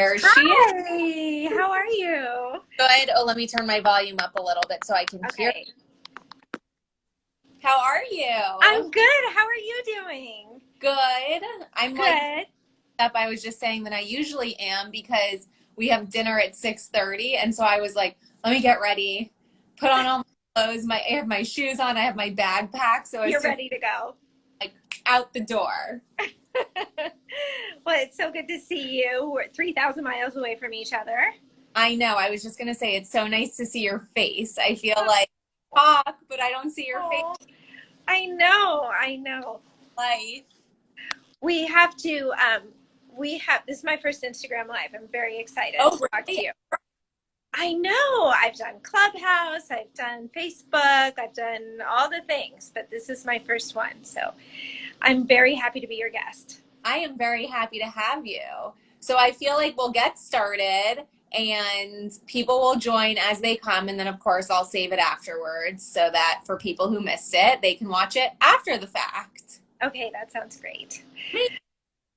There she is. Hi, how are you? Good. Oh, let me turn my volume up a little bit so I can hear. Okay, How are you? I'm good. How are you doing? Good. I'm like Good. up. I was just saying that I usually am because we have dinner at 6:30, and so I was like, let me get ready, put on all my clothes. I have my shoes on. I have my bag packed, so as You're soon as ready to go. like out the door. Well, it's so good to see you. We're 3,000 miles away from each other. I know. I was just gonna say it's so nice to see your face. I feel like I talk, but I don't see your face. Oh, I know. Life. We have to, this is my first Instagram Live. I'm very excited Oh, to talk to really? you. I know. I've done Clubhouse, I've done Facebook, I've done all the things, but this is my first one. So I'm very happy to be your guest. I am very happy to have you. So I feel like we'll get started and people will join as they come. And then, of course, I'll save it afterwards so that for people who missed it, they can watch it after the fact. Okay, that sounds great.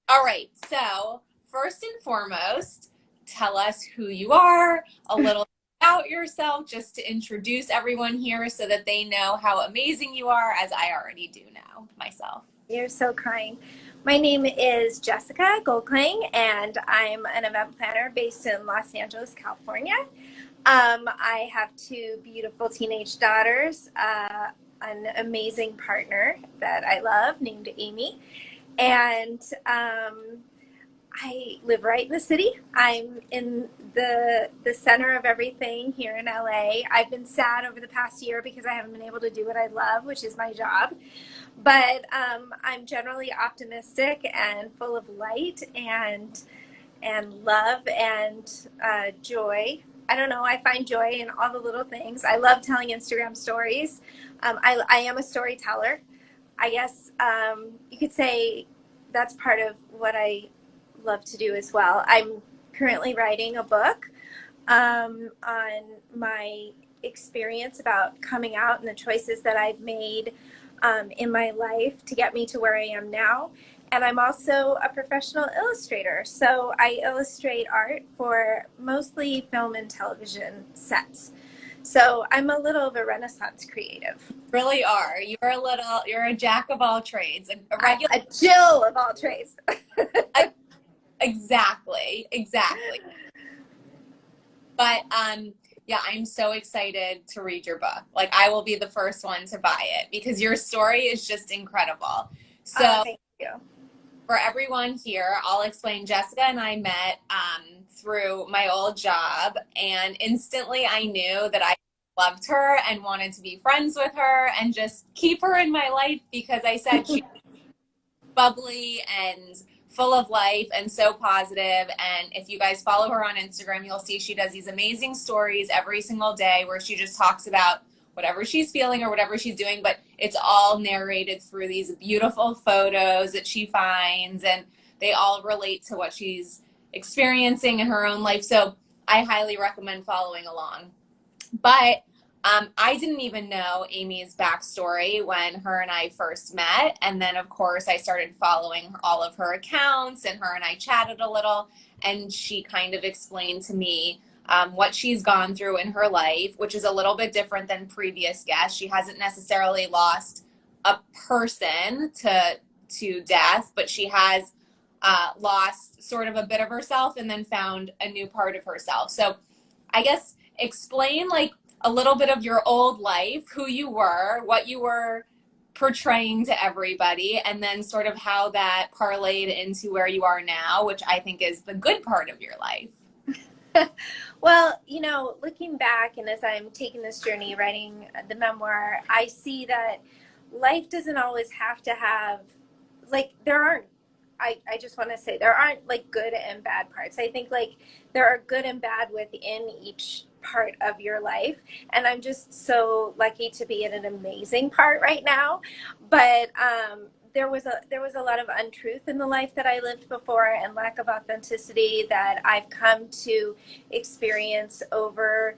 All right. So, first and foremost, tell us who you are, a little about yourself, just to introduce everyone here so that they know how amazing you are, as I already do know myself. You're so kind. My name is Jessica Goldklang, and I'm an event planner based in Los Angeles, California. I have two beautiful teenage daughters, an amazing partner that I love named Amy, and I live right in the city. I'm in the center of everything here in LA. I've been sad over the past year because I haven't been able to do what I love, which is my job. But I'm generally optimistic and full of light and love and joy. I don't know. I find joy in all the little things. I love telling Instagram stories. I am a storyteller. I guess you could say that's part of what I love to do as well. I'm currently writing a book on my experience about coming out and the choices that I've made in my life to get me to where I am now. And I'm also a professional illustrator. So I illustrate art for mostly film and television sets. So I'm a little of a Renaissance creative. Really are. You're a jack of all trades, a regular. A Jill of all trades. Exactly. But yeah, I'm so excited to read your book. Like I will be the first one to buy it because your story is just incredible. So Thank you. for everyone here, I'll explain. Jessica and I met through my old job, and instantly I knew that I loved her and wanted to be friends with her and just keep her in my life because I said she's bubbly and full of life and so positive. And if you guys follow her on Instagram, you'll see she does these amazing stories every single day where she just talks about whatever she's feeling or whatever she's doing, but it's all narrated through these beautiful photos that she finds, and they all relate to what she's experiencing in her own life. So I highly recommend following along. But I didn't even know Amy's backstory when her and I first met. And then, of course, I started following all of her accounts, and her and I chatted a little. And she kind of explained to me what she's gone through in her life, which is a little bit different than previous guests. She hasn't necessarily lost a person to death, but she has lost sort of a bit of herself and then found a new part of herself. So I guess explain like a little bit of your old life, who you were, what you were portraying to everybody, and then sort of how that parlayed into where you are now, which I think is the good part of your life. Well, looking back and as I'm taking this journey writing the memoir, I see that life doesn't always have to have, like, there aren't, I just want to say, there aren't like good and bad parts. I think like there are good and bad within each part of your life. And I'm just so lucky to be in an amazing part right now. But there was a lot of untruth in the life that I lived before and lack of authenticity that I've come to experience over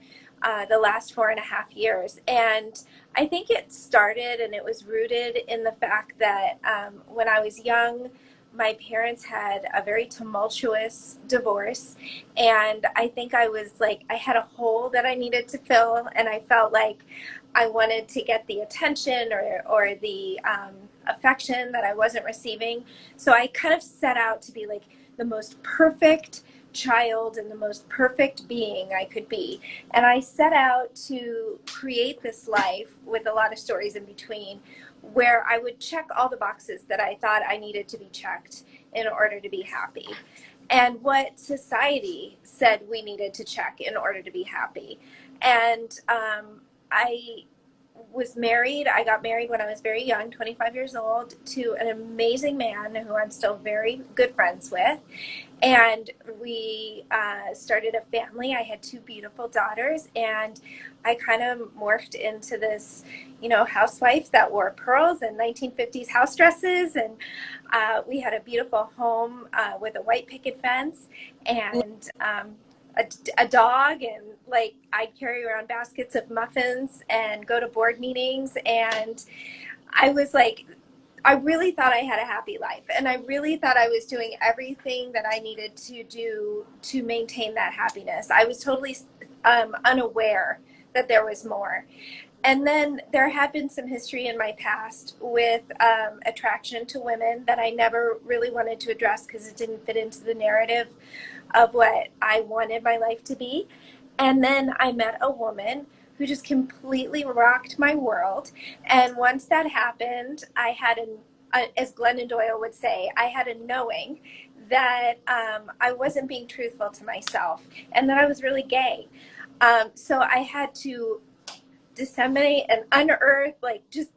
the last 4.5 years. And I think it started and it was rooted in the fact that when I was young, my parents had a very tumultuous divorce, and I think I was like, I had a hole that I needed to fill, and I felt like I wanted to get the attention or the affection that I wasn't receiving. So I kind of set out to be like the most perfect child and the most perfect being I could be. And I set out to create this life with a lot of stories in between where I would check all the boxes that I thought I needed to be checked in order to be happy, and what society said we needed to check in order to be happy. And I was married. I got married when I was very young, 25 years old, to an amazing man who I'm still very good friends with. And we started a family. I had two beautiful daughters, and I kind of morphed into this, housewife that wore pearls and 1950s house dresses. And we had a beautiful home with a white picket fence and a dog. And like, I'd carry around baskets of muffins and go to board meetings. And I was like, I really thought I had a happy life, and I really thought I was doing everything that I needed to do to maintain that happiness. I was totally unaware that there was more. And then there had been some history in my past with attraction to women that I never really wanted to address because it didn't fit into the narrative of what I wanted my life to be. And then I met a woman who just completely rocked my world. And once that happened, I had as Glennon Doyle would say, I had a knowing that I wasn't being truthful to myself and that I was really gay. So I had to disseminate and unearth, just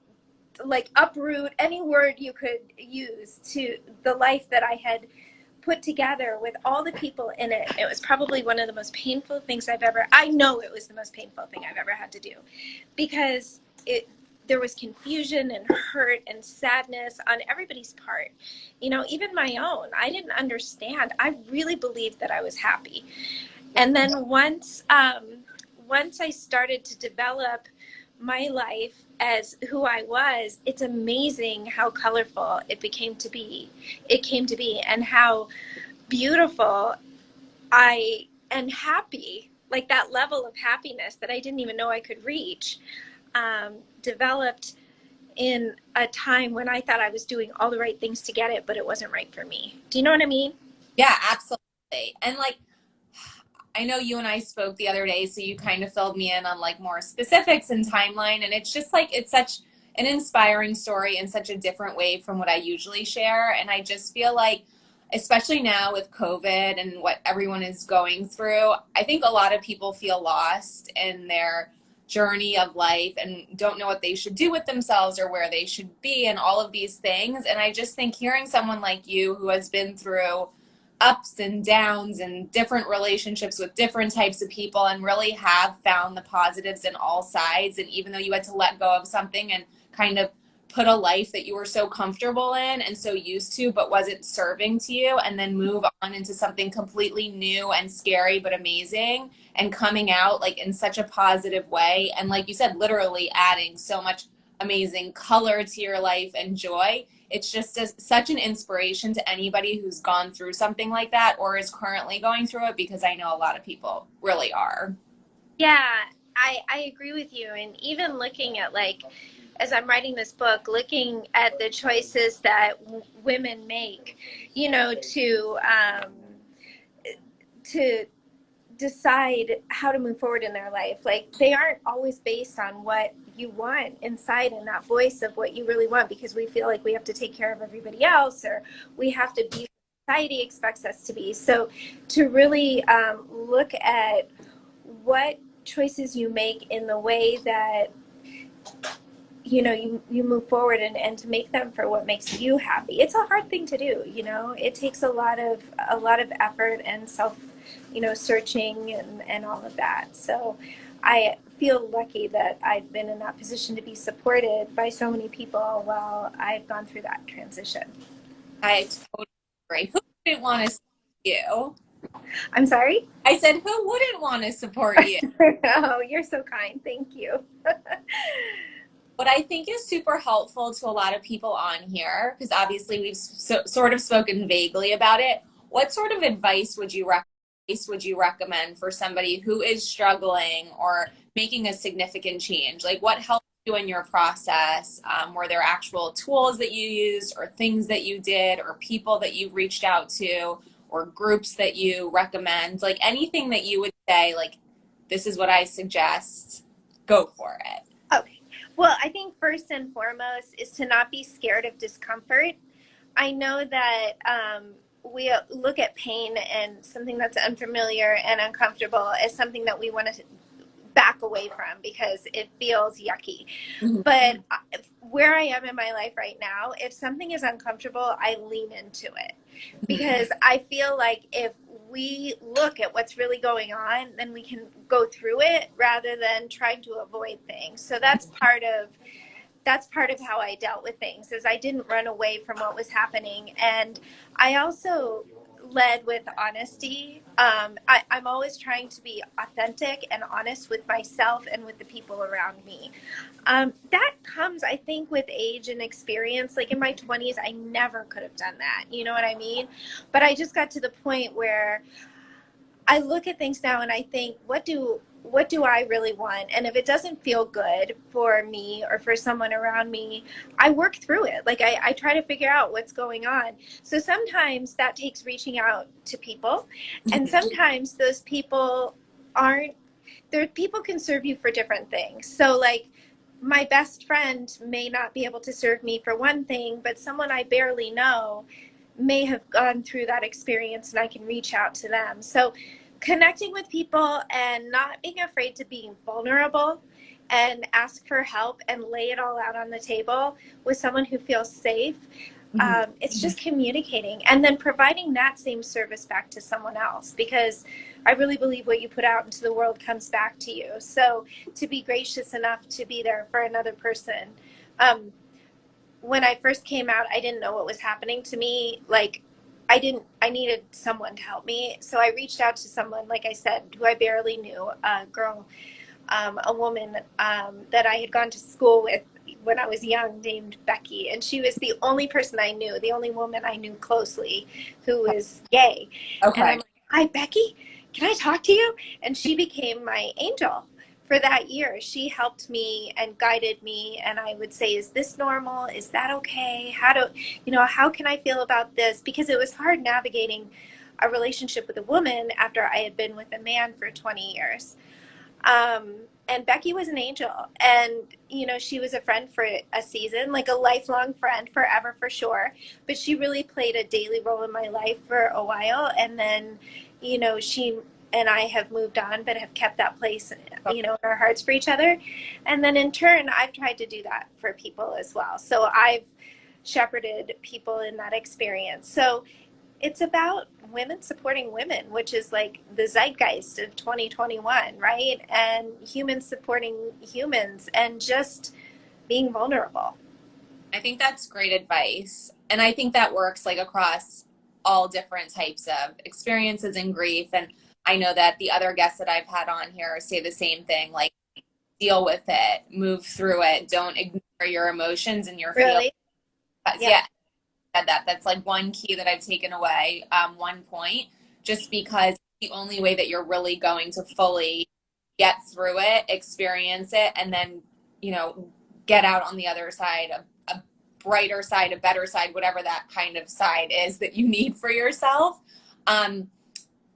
uproot any word you could use to the life that I had put together with all the people in it. It was probably one of the most painful things I know it was the most painful thing I've ever had to do, because there was confusion and hurt and sadness on everybody's part, even my own. I didn't understand. I really believed that I was happy. And then once I started to develop my life as who I was, it's amazing how colorful it came to be, and how beautiful and happy, like that level of happiness that I didn't even know I could reach, developed in a time when I thought I was doing all the right things to get it, but it wasn't right for me. Do you know what I mean? Yeah, absolutely. And like, I know you and I spoke the other day, so you kind of filled me in on like more specifics and timeline. And it's just like, it's such an inspiring story in such a different way from what I usually share. And I just feel like, especially now with COVID and what everyone is going through, I think a lot of people feel lost in their journey of life and don't know what they should do with themselves or where they should be and all of these things. And I just think hearing someone like you who has been through ups and downs and different relationships with different types of people and really have found the positives in all sides. And even though you had to let go of something and kind of put a life that you were so comfortable in and so used to, but wasn't serving to you, and then move on into something completely new and scary, but amazing, and coming out like in such a positive way. And like you said, literally adding so much amazing color to your life and joy. It's just such an inspiration to anybody who's gone through something like that or is currently going through it, because I know a lot of people really are. Yeah, I agree with you. And even looking at, like, as I'm writing this book, looking at the choices that women make, to decide how to move forward in their life. Like, they aren't always based on what you want inside and that voice of what you really want, because we feel like we have to take care of everybody else, or we have to be what society expects us to be. So to really look at what choices you make in the way that you move forward, and to make them for what makes you happy. It's a hard thing to do. It takes a lot of effort and self searching and all of that. So I feel lucky that I've been in that position to be supported by so many people while I've gone through that transition. I totally agree. Who wouldn't want to support you? I'm sorry? I said, who wouldn't want to support you? Oh, you're so kind. Thank you. what I think is super helpful to a lot of people on here, because obviously we've sort of spoken vaguely about it. What sort of advice would you recommend for somebody who is struggling or making a significant change? Like, what helped you in your process? Were there actual tools that you used, or things that you did, or people that you reached out to, or groups that you recommend? Like, anything that you would say, like, this is what I suggest, go for it. Okay. Well, I think first and foremost is to not be scared of discomfort. I know that we look at pain and something that's unfamiliar and uncomfortable as something that we want to back away from because it feels yucky. Mhm. But where I am in my life right now, if something is uncomfortable, I lean into it because I feel like if we look at what's really going on, then we can go through it rather than trying to avoid things. So that's part of how I dealt with things is I didn't run away from what was happening. And I also led with honesty. I'm always trying to be authentic and honest with myself and with the people around me. That comes, I think, with age and experience. Like in my 20s, I never could have done that. You know what I mean? But I just got to the point where I look at things now and I think, what do I really want? And if it doesn't feel good for me or for someone around me, I work through it. Like I try to figure out what's going on. So sometimes that takes reaching out to people, and sometimes those people aren't there. People can serve you for different things. So like my best friend may not be able to serve me for one thing, but someone I barely know may have gone through that experience and I can reach out to them. So connecting with people and not being afraid to be vulnerable and ask for help and lay it all out on the table with someone who feels safe. It's just communicating and then providing that same service back to someone else because I really believe what you put out into the world comes back to you. So to be gracious enough to be there for another person. Um, when I first came out, I didn't know what was happening to me. Like, I needed someone to help me. So I reached out to someone, like I said, who I barely knew, a girl, a woman that I had gone to school with when I was young named Becky. And she was the only person I knew, the only woman I knew closely who was gay. And I'm Okay. like, hi, Becky, can I talk to you? And she became my angel for that year. She helped me and guided me. And I would say, is this normal? Is that okay? How can I feel about this? Because it was hard navigating a relationship with a woman after I had been with a man for 20 years. Um, and Becky was an angel. And, she was a friend for a season, like a lifelong friend, forever for sure. But she really played a daily role in my life for a while. And then, she and I have moved on, but have kept that place, in our hearts for each other. And then in turn, I've tried to do that for people as well. So I've shepherded people in that experience. So it's about women supporting women, which is like the zeitgeist of 2021, right? And humans supporting humans and just being vulnerable. I think that's great advice. And I think that works like across all different types of experiences and grief. And I know that the other guests that I've had on here say the same thing, like deal with it, move through it, don't ignore your emotions and your feelings. Really? Yeah. Yeah, said that. That's like one key that I've taken away, one point, just because the only way that you're really going to fully get through it, experience it, and then, you know, get out on the other side, a brighter side, a better side, whatever that kind of side is that you need for yourself. Um,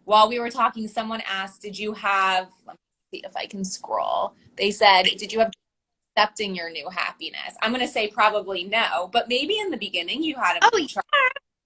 while we were talking, someone asked, did you have, let me see if I can scroll. They said, did you have accepting your new happiness? I'm going to say probably no, but maybe in the beginning you had Oh a yeah.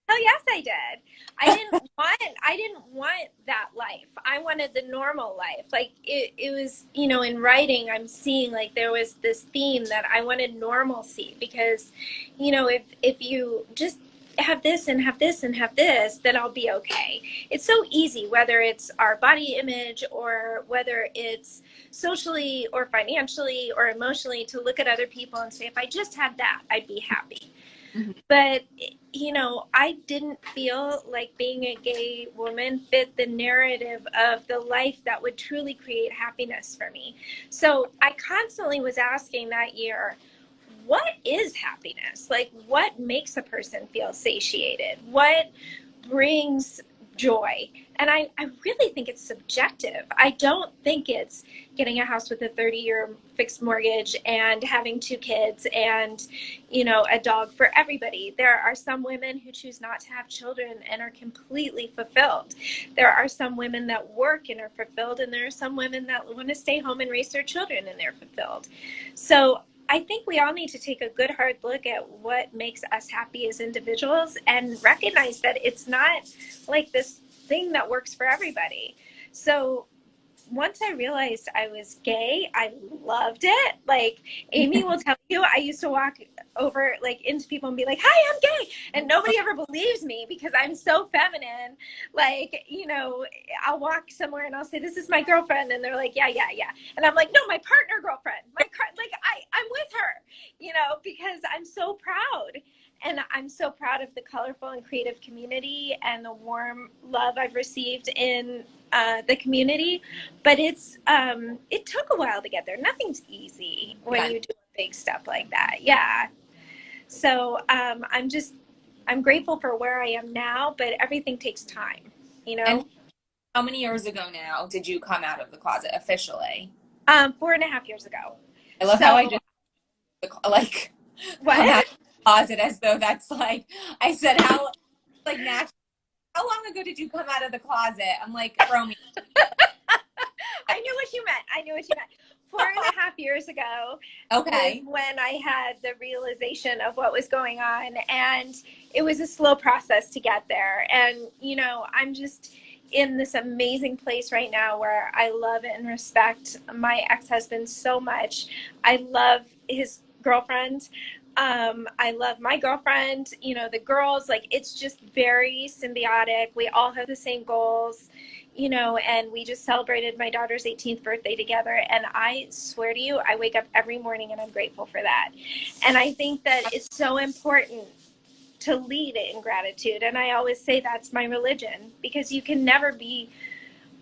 Oh yes, I did. I didn't want that life. I wanted the normal life. Like it was, in writing I'm seeing like there was this theme that I wanted normalcy because, if you just have this and have this and have this, then I'll be okay. It's so easy, whether it's our body image or whether it's socially or financially or emotionally, to look at other people and say, if I just had that, I'd be happy. Mhm. But, I didn't feel like being a gay woman fit the narrative of the life that would truly create happiness for me. So I constantly was asking that year, what is happiness? Like, what makes a person feel satiated? What brings joy? And I really think it's subjective. I don't think it's getting a house with a 30-year fixed mortgage and having 2 kids and, you know, a dog for everybody. There are some women who choose not to have children and are completely fulfilled. There are some women that work and are fulfilled, and there are some women that want to stay home and raise their children and they're fulfilled. So I think we all need to take a good hard look at what makes us happy as individuals and recognize that it's not like this thing that works for everybody. So once I realized I was gay, I loved it. Like, Amy will tell you, I used to walk over like into people and be like, "Hi, I'm gay," and nobody ever believes me because I'm so feminine. Like, you know, I'll walk somewhere and I'll say, "This is my girlfriend," and they're like, "Yeah, yeah, yeah," and I'm like, "No, my partner girlfriend, like I'm with her," you know, because I'm so proud. And I'm so proud of the colorful and creative community and the warm love I've received in the community. But it took a while to get there. Nothing's easy when you do a big step like that. Yeah. So I'm grateful for where I am now, but everything takes time, you know? And how many years ago now did you come out of the closet officially? 4.5 years ago. I love how I just like come out What? of the closet as though that's like I said how like natural. How long ago did you come out of the closet? I'm like, throw me. I knew what you meant. I knew what you meant. 4.5 years ago was Okay. when I had the realization of what was going on. And it was a slow process to get there. And, you know, I'm just in this amazing place right now where I love and respect my ex-husband so much. I love his girlfriend. I love my girlfriend, you know, the girls, like it's just very symbiotic. We all have the same goals, you know, and we just celebrated my daughter's 18th birthday together. And I swear to you, I wake up every morning and I'm grateful for that. And I think that it's so important to lead in gratitude. And I always say that's my religion because you can never be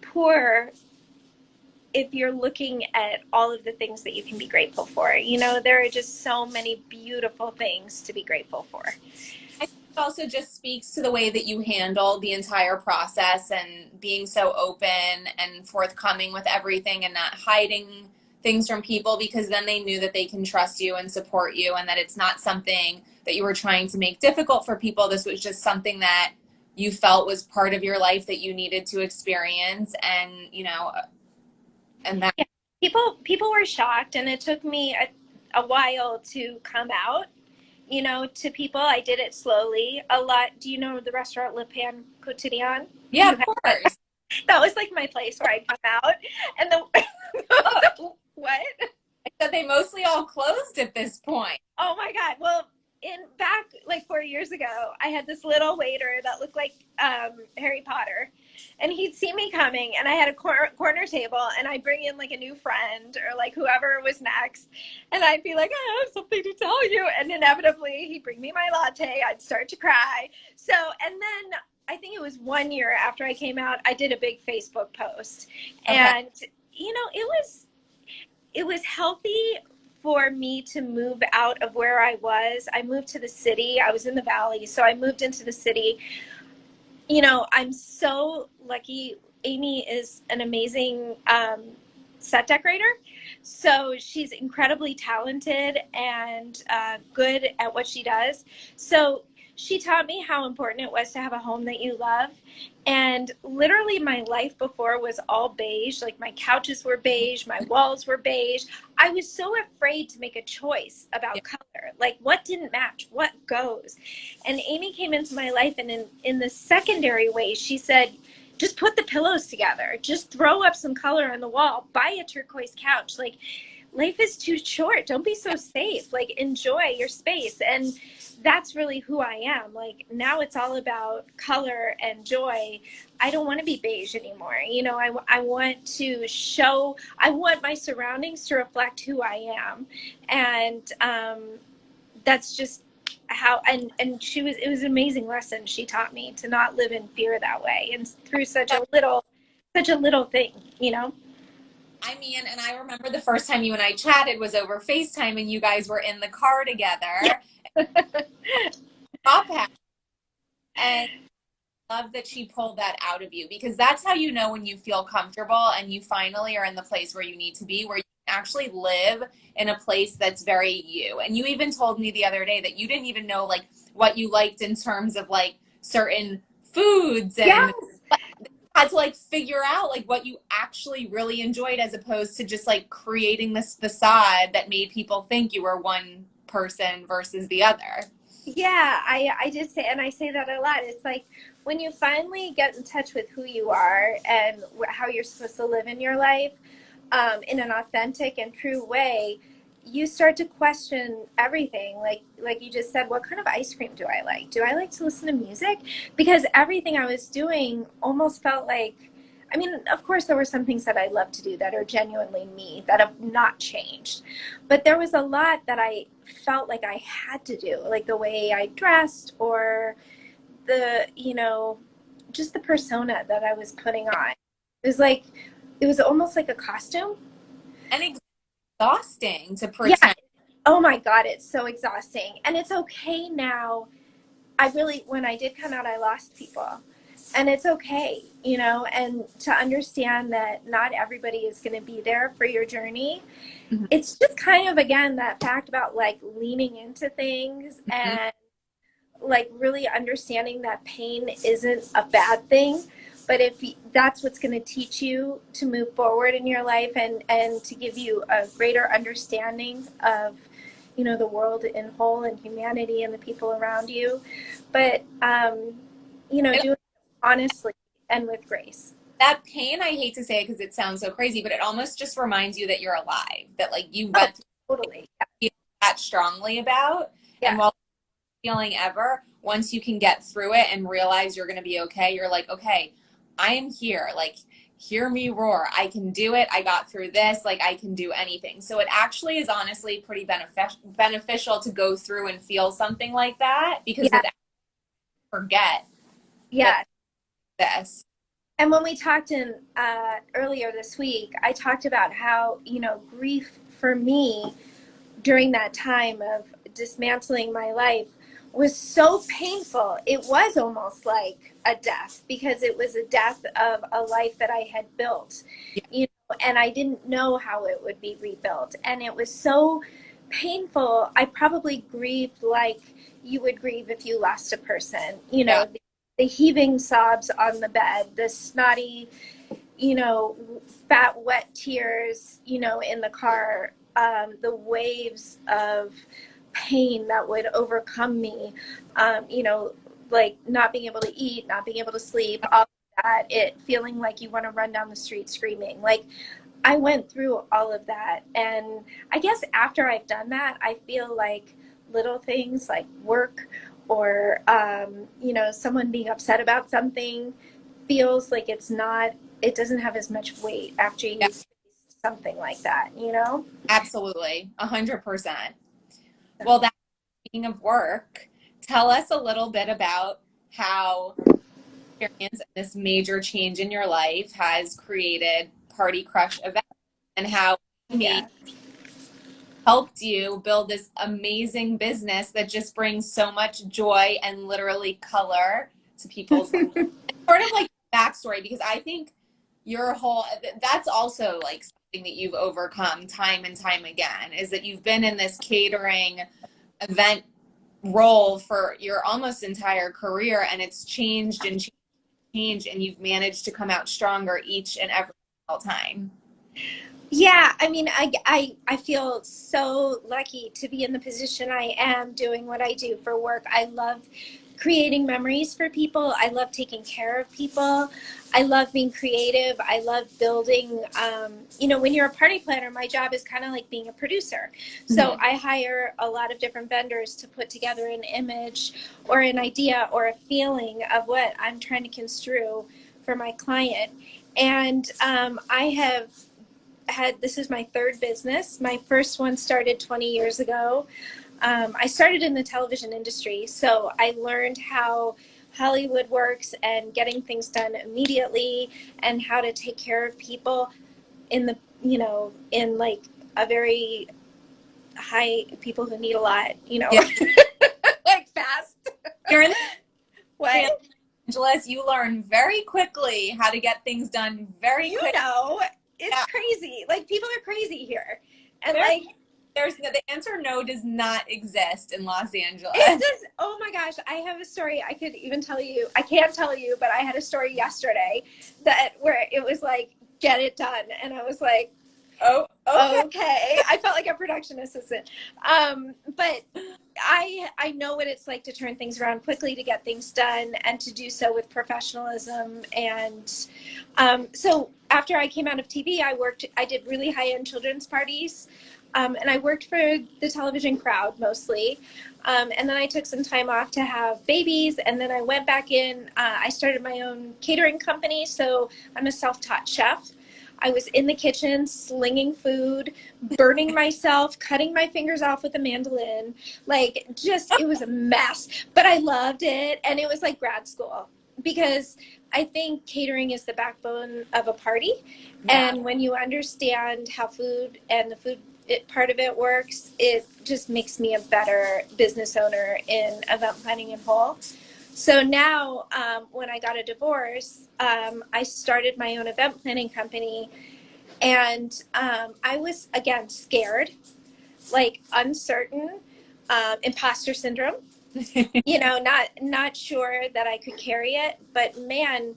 poor if you're looking at all of the things that you can be grateful for. You know, there are just so many beautiful things to be grateful for. I think it also just speaks to the way that you handle the entire process and being so open and forthcoming with everything and not hiding things from people because then they knew that they can trust you and support you and that it's not something that you were trying to make difficult for people. This was just something that you felt was part of your life that you needed to experience and, you know, and that. Yeah, people were shocked, and it took me a while to come out, you know, to people. I did it slowly. A lot. Do you know the restaurant Le Pan Quotidien? Yeah, of course. That was like my place where I'd come out, and the what? I said they mostly all closed at this point. Oh my God. Well, in back like 4 years ago, I had this little waiter that looked like Harry Potter, and he'd see me coming, and I had a corner table, and I'd bring in like a new friend or like whoever was next, and I'd be like, I have something to tell you, and inevitably he'd bring me my latte. I'd start to cry. So, and then I think it was 1 year after I came out, I did a big Facebook post, and you know, it was healthy for me to move out of where I was. I moved to the city. I was in the valley, so I moved into the city. You know, I'm so lucky. Amy is an amazing set decorator. So she's incredibly talented and good at what she does. So she taught me how important it was to have a home that you love. And literally my life before was all beige. Like my couches were beige, my walls were beige. I was so afraid to make a choice about color. Like what didn't match, what goes. And Amy came into my life, and in the secondary way, she said, just put the pillows together. Just throw up some color on the wall. Buy a turquoise couch. Like, life is too short. Don't be so safe. Like, enjoy your space. And that's really who I am. Like, now it's all about color and joy. I don't want to be beige anymore. You know, I want to show, I want my surroundings to reflect who I am. And that's just how, and it was an amazing lesson she taught me to not live in fear that way and through such a little thing, you know. I mean, and I remember the first time you and I chatted was over FaceTime and you guys were in the car Yeah. together. Top hat. And I love that she pulled that out of you because that's how you know when you feel comfortable and you finally are in the place where you need to be, where you can actually live in a place that's very you. And you even told me the other day that you didn't even know like what you liked in terms of like certain foods and Yes. had to like figure out like what you actually really enjoyed as opposed to just like creating this facade that made people think you were one person versus the other. Yeah, I did say, and I say that a lot. It's like when you finally get in touch with who you are and how you're supposed to live in your life, in an authentic and true way, you start to question everything. Like you just said, what kind of ice cream do I like? Do I like to listen to music? Because everything I was doing almost felt like, I mean, of course, there were some things that I love to do that are genuinely me that have not changed. But there was a lot that I felt like I had to do, like the way I dressed or just the persona that I was putting on. It was like, it was almost like a costume. And exhausting to Yeah. pretend. Oh my God, it's so exhausting. And it's okay now. When I did come out, I lost people. And it's okay, and to understand that not everybody is going to be there for your journey. Mhm. It's just kind of, again, that fact about like leaning into things Mhm. and like really understanding that pain isn't a bad thing, but if that's what's going to teach you to move forward in your life and to give you a greater understanding of the world in whole and humanity and the people around you, but do it honestly and with grace. That pain, I hate to say it because it sounds so crazy, but it almost just reminds you that you're alive, that like you Oh, went totally. through that strongly about. And Yeah. while feeling ever, once you can get through it and realize you're going to be okay, you're like, okay, I am here. Like, hear me roar. I can do it. I got through this. Like, I can do anything. So it actually is honestly pretty beneficial to go through and feel something like that because Yeah. without forget that Yeah. this. And when we talked in earlier this week, I talked about how, grief for me during that time of dismantling my life was so painful. It was almost like a death because it was a death of a life that I had built, and I didn't know how it would be rebuilt. And it was so painful. I probably grieved like you would grieve if you lost a person, Yeah, the heaving sobs on the bed, the snotty, fat, wet tears, in the car, the waves of pain that would overcome me, like not being able to eat, not being able to sleep, all of that, it feeling like you want to run down the street screaming. Like I went through all of that. And I guess after I've done that, I feel like little things like work or, someone being upset about something feels like it doesn't have as much weight after yeah, you face something like that. absolutely. 100%. Well, that speaking of work, tell us a little bit about how experience and this major change in your life has created Party Crush events and how he Yeah. helped you build this amazing business that just brings so much joy and literally color to people's lives. Sort of like backstory, because I think your whole that's also like something that you've overcome time and time again is that you've been in this catering event role for your almost entire career and it's changed and changed and you've managed to come out stronger each and every single time. Yeah, I mean, I feel so lucky to be in the position I am doing what I do for work. I love creating memories for people. I love taking care of people. I love being creative. I love building. When you're a party planner, my job is kind of like being a producer. So Mm-hmm. I hire a lot of different vendors to put together an image or an idea or a feeling of what I'm trying to construe for my client. And I have this is my third business. My first one started 20 years ago. I started in the television industry, so I learned how Hollywood works and getting things done immediately and how to take care of people in the, in like a very high, people who need a lot, Yeah. like fast. You're in Los What? Angeles, you learn very quickly how to get things done very You quick. know, it's Yeah. crazy. Like people are crazy here. And There, like the answer no does not exist in Los it Angeles. does. Oh my gosh, I have a story I could even tell you. I can't tell you, but I had a story yesterday that where it was like, get it done. And I was like, Oh, okay. okay. I felt like a production assistant. But I know what it's like to turn things around quickly, to get things done, and to do so with professionalism. And so after I came out of TV, I did really high end children's parties. And I worked for the television crowd mostly. And then I took some time off to have babies. And then I went back in. I started my own catering company. So I'm a self taught chef. I was in the kitchen slinging food, burning myself, cutting my fingers off with a mandolin. Like, just, it was a mess. But I loved it. And it was like grad school because I think catering is the backbone of a party. Yeah, And when you understand how food and the food part of it works, it just makes me a better business owner in event planning and whole. So now, when I got a divorce, I started my own event planning company, and I was again scared, like uncertain, imposter syndrome. Not sure that I could carry it, but man,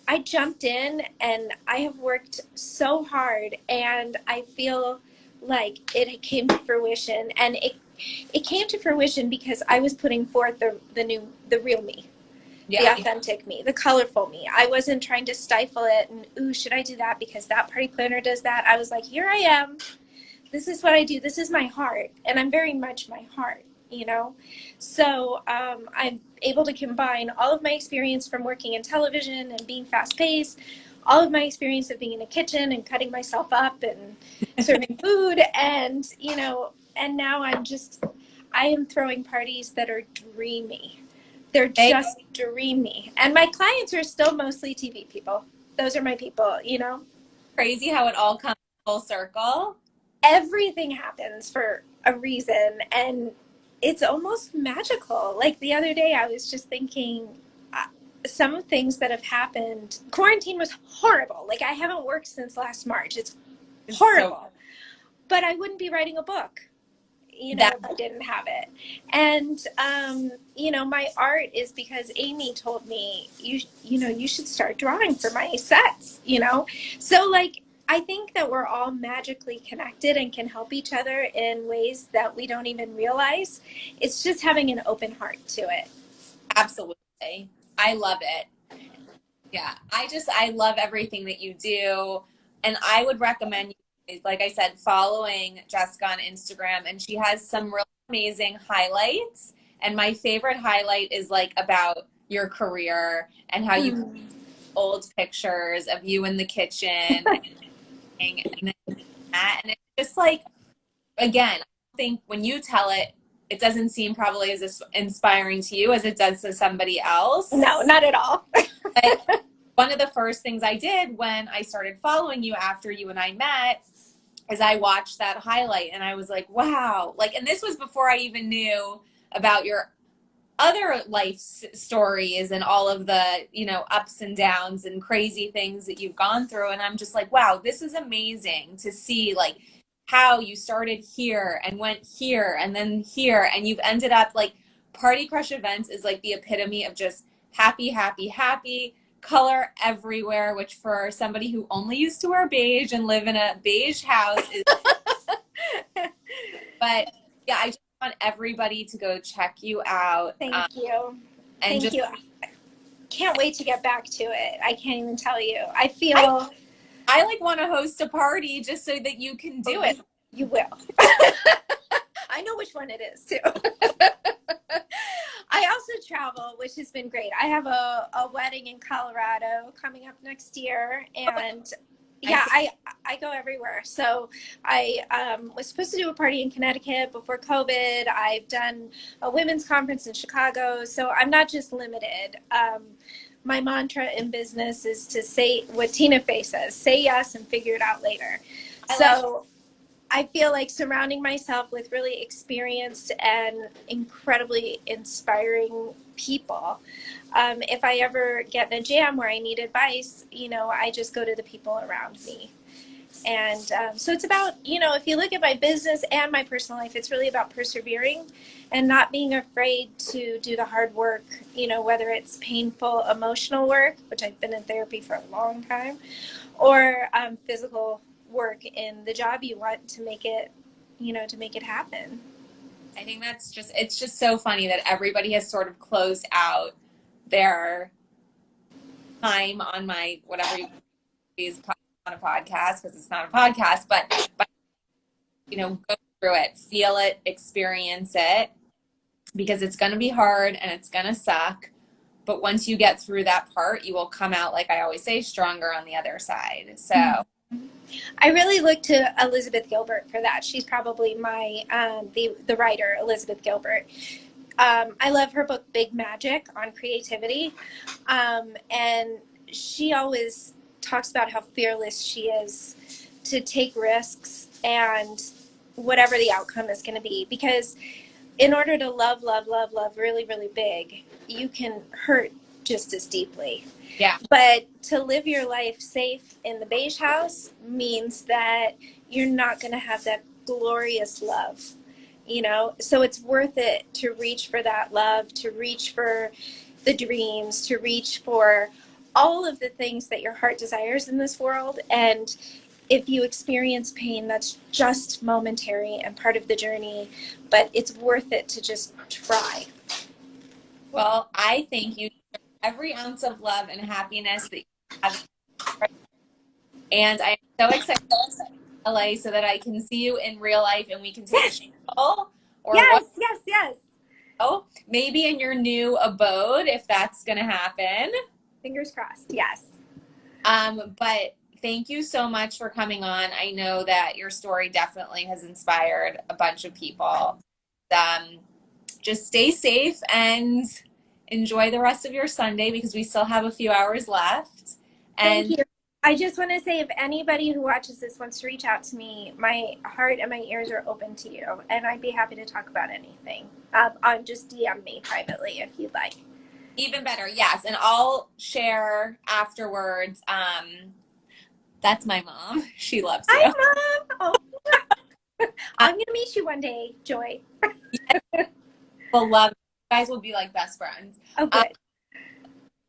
I jumped in and I have worked so hard, and I feel like it came to fruition, and it came to fruition because I was putting forth the real me, the yeah. authentic me, the colorful me. I wasn't trying to stifle it and, ooh, should I do that because that party planner does that? I was like, here I am. This is what I do. This is my heart. And I'm very much my heart. So I'm able to combine all of my experience from working in television and being fast paced, all of my experience of being in a kitchen and cutting myself up and serving food. And now I am throwing parties that are dreamy. They're Hey, just dreamy. And my clients are still mostly TV people. Those are my people. crazy how it all comes full circle. Everything happens for a reason, and it's almost magical. Like the other day, I was just thinking uh, some things that have happened. Quarantine was horrible. Like I haven't worked since last March. It's It's so horrible. But I wouldn't be writing a book, that if I didn't have it. And my art is because Amy told me you should start drawing for my sets. So like I think that we're all magically connected and can help each other in ways that we don't even realize. It's just having an open heart to it. absolutely. I love it. Yeah, I love everything that you do, and I would recommend you, like I said, following Jessica on Instagram, and she has some really amazing highlights. And my favorite highlight is like about your career and how you put Mm. old pictures of you in the kitchen and that, and it's just like again, I think when you tell it, it doesn't seem probably as inspiring to you as it does to somebody else. No, not at all. But one of the first things I did when I started following you after you and I met is I watched that highlight and I was like, wow. Like, and this was before I even knew about your other life stories and all of the, ups and downs and crazy things that you've gone through. And I'm just like, wow, this is amazing to see like how you started here and went here and then here. And you've ended up like Party Crush Events is like the epitome of just happy, happy, happy, color everywhere, which for somebody who only used to wear beige and live in a beige house is, but yeah, I just want everybody to go check you out. Thank you. And Thank just, you. Can't wait to get back to it. I can't even tell you. I I, feel I like want to host a party just so that you can do it. you will. I know which one it is too. I also travel, which has been great. I have a wedding in Colorado coming up next year, and yeah, I go everywhere. So I was supposed to do a party in Connecticut before COVID. I've done a women's conference in Chicago, so I'm not just limited. my mantra in business is to say what Tina Fey says, say yes and figure it out later. So I feel like surrounding myself with really experienced and incredibly inspiring people. If I ever get in a jam where I need advice, I just go to the people around me. And so it's about, if you look at my business and my personal life, it's really about persevering and not being afraid to do the hard work, whether it's painful, emotional work, which I've been in therapy for a long time, or physical work in the job you want to make it, to make it happen. I think it's just so funny that everybody has sort of closed out their time on my, whatever you use on a podcast, because it's not a podcast, but go through it, feel it, experience it, because it's going to be hard and it's going to suck. But once you get through that part, you will come out, like I always say, stronger on the other side. So I really look to Elizabeth Gilbert for that. She's probably my, the writer, Elizabeth Gilbert. I love her book, Big Magic, on creativity. And she always talks about how fearless she is to take risks and whatever the outcome is going to be. Because in order to love really, really big, you can hurt just as deeply. Yeah. But to live your life safe in the beige house means that you're not going to have that glorious love, So it's worth it to reach for that love, to reach for the dreams, to reach for all of the things that your heart desires in this world. And if you experience pain, that's just momentary and part of the journey, but it's worth it to just try. Well, I thank you for every ounce of love and happiness that you have. And I'm so excited to LA so that I can see you in real life and we can take a shuttle or Yes. Oh, maybe in your new abode if that's going to happen. Fingers crossed. Yes. But thank you so much for coming on. I know that your story definitely has inspired a bunch of people. Just stay safe and enjoy the rest of your Sunday because we still have a few hours left. And thank you. I just want to say, if anybody who watches this wants to reach out to me, my heart and my ears are open to you, and I'd be happy to talk about anything. Just DM me privately if you'd like. Even better, yes. And I'll share afterwards. That's my mom. She loves you. Hi, Mom. Oh. I'm going to meet you one day, Joy. We'll love it. You guys will be like best friends. Oh, good.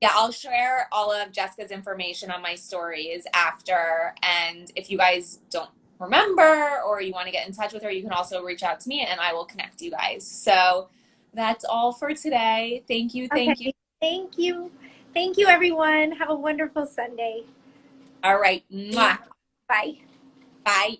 Yeah, I'll share all of Jessica's information on my stories after. And if you guys don't remember or you want to get in touch with her, you can also reach out to me and I will connect you guys. So that's all for today. Thank you. Thank you. Thank you, everyone. Have a wonderful Sunday. All right. Mwah. Bye. Bye.